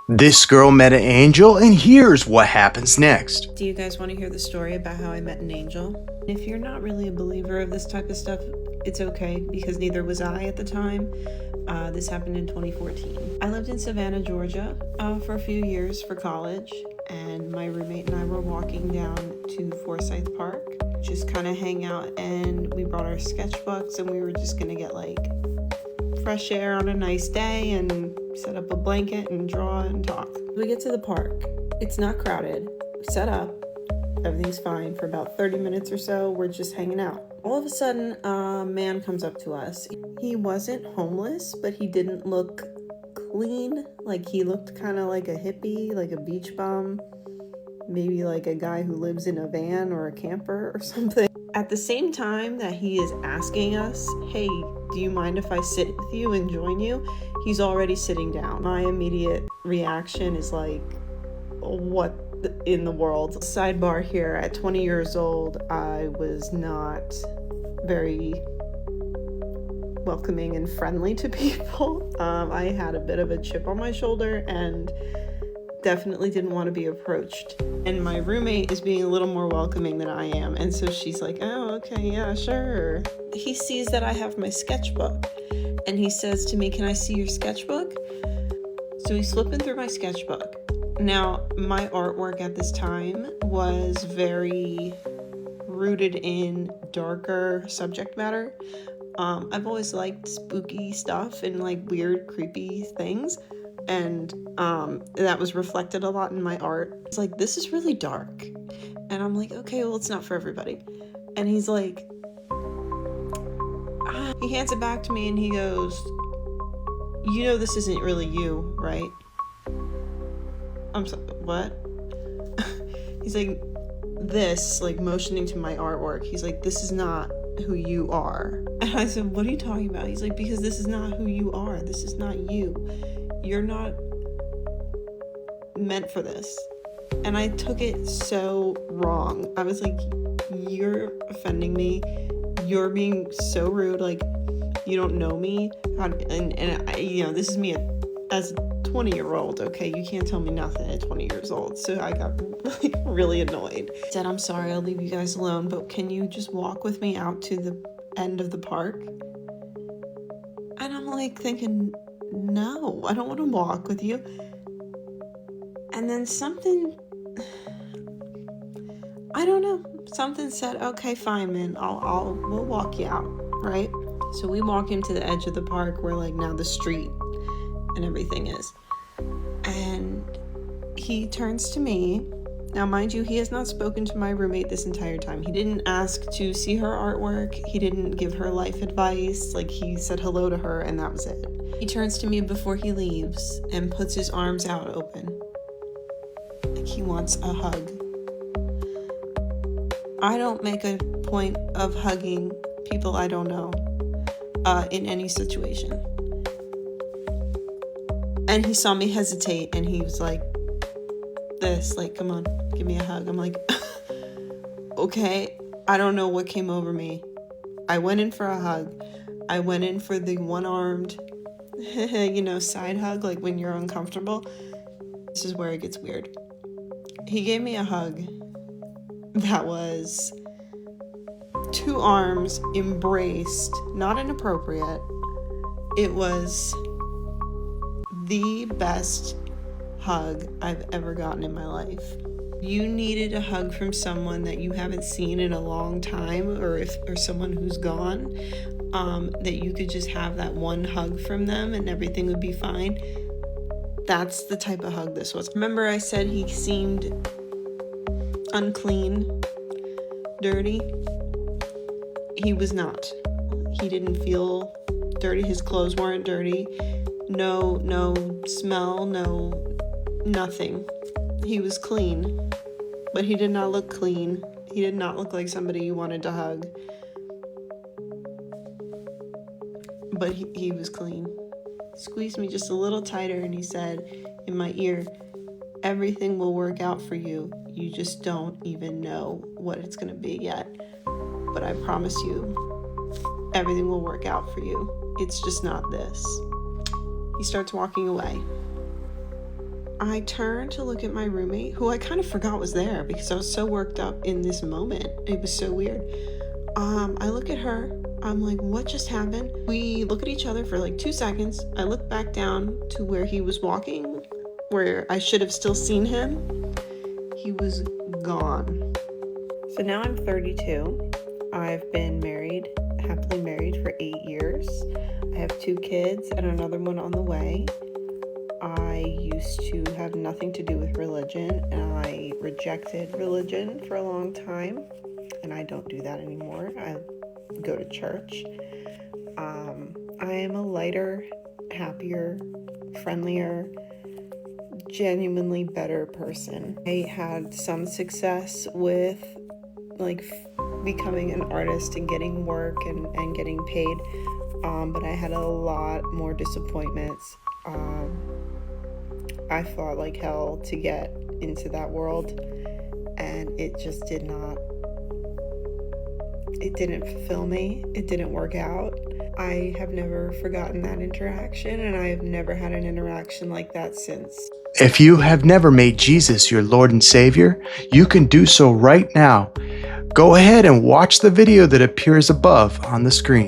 This girl met an angel, and here's what happens next. Do you guys want to hear the story about how I met an angel? If you're not really a believer of this type of stuff, it's okay, because neither was I at the time. This happened in 2014. I lived in Savannah, Georgia for a few years for college, and my roommate and I were walking down to Forsyth Park, just kind of hang out, and we brought our sketchbooks, and we were just gonna get like fresh air on a nice day and set up a blanket and draw and talk. We get to the park. It's not crowded. We set up. Everything's fine. For about 30 minutes or so, we're just hanging out. All of a sudden, a man comes up to us. He wasn't homeless, but he didn't look clean. Like, he looked kind of like a hippie, like a beach bum, maybe like a guy who lives in a van or a camper or something. At the same time that he is asking us, hey, do you mind if I sit with you and join you? He's already sitting down. My immediate reaction is like, what in the world? Sidebar here, at 20 years old, I was not very welcoming and friendly to people. I had a bit of a chip on my shoulder and definitely didn't want to be approached. And my roommate is being a little more welcoming than I am. And so she's like, oh, okay, yeah, sure. He sees that I have my sketchbook and he says to me, can I see your sketchbook? So he's flipping through my sketchbook. Now, my artwork at this time was very rooted in darker subject matter. I've always liked spooky stuff and like weird, creepy things. And that was reflected a lot in my art. It's like, this is really dark. And I'm like, okay, well, it's not for everybody. And he's like, he hands it back to me and he goes, you know, this isn't really you, right? I'm so, what? He's like, this, like motioning to my artwork. He's like, this is not who you are. And I said, what are you talking about? He's like, because this is not who you are. This is not you. You're not meant for this. And I took it so wrong. I was like, you're offending me. You're being so rude. Like, you don't know me. And I, you know, this is me as a 20-year-old. Okay, you can't tell me nothing at 20 years old. So I got like really annoyed. I said, I'm sorry, I'll leave you guys alone, but can you just walk with me out to the end of the park? And I'm like thinking, no, I don't want to walk with you. And then something, I don't know, something said, okay, fine, man, we'll walk you out, right? So we walk him to the edge of the park where like now the street and everything is. And he turns to me. Now, mind you, he has not spoken to my roommate this entire time. He didn't ask to see her artwork. He didn't give her life advice. Like, he said hello to her and that was it. He turns to me before he leaves and puts his arms out open. Like he wants a hug. I don't make a point of hugging people I don't know in any situation. And he saw me hesitate and he was like, this, like, come on, give me a hug. I'm like, okay, I don't know what came over me. I went in for a hug. I went in for the one-armed, you know, side hug, like when you're uncomfortable. This is where it gets weird. He gave me a hug that was two arms embraced, not inappropriate. It was the best hug I've ever gotten in my life. You needed a hug from someone that you haven't seen in a long time, or someone who's gone, that you could just have that one hug from them and everything would be fine. That's the type of hug this was. Remember I said he seemed unclean, dirty? He was not. He didn't feel dirty. His clothes weren't dirty. No smell, no nothing. He was clean, but he did not look clean. He did not look like somebody you wanted to hug. But he was clean. He squeezed me just a little tighter and he said in my ear, everything will work out for you. You just don't even know what it's going to be yet. But I promise you, everything will work out for you. It's just not this. He starts walking away. I turned to look at my roommate, who I kind of forgot was there because I was so worked up in this moment. It was so weird. I look at her. I'm like, what just happened? We look at each other for like 2 seconds. I look back down to where he was walking, where I should have still seen him. He was gone. So now I'm 32. I've been married, happily married for 8 years. I have 2 kids and another one on the way. I used to have nothing to do with religion, and I rejected religion for a long time, and I don't do that anymore. I go to church. I am a lighter, happier, friendlier, genuinely better person. I had some success with becoming an artist and getting work and getting paid, but I had a lot more disappointments. I fought like hell to get into that world, and it just didn't fulfill me. It didn't work out. I have never forgotten that interaction, and I have never had an interaction like that since. If you have never made Jesus your Lord and Savior, you can do so right now. Go ahead and watch the video that appears above on the screen.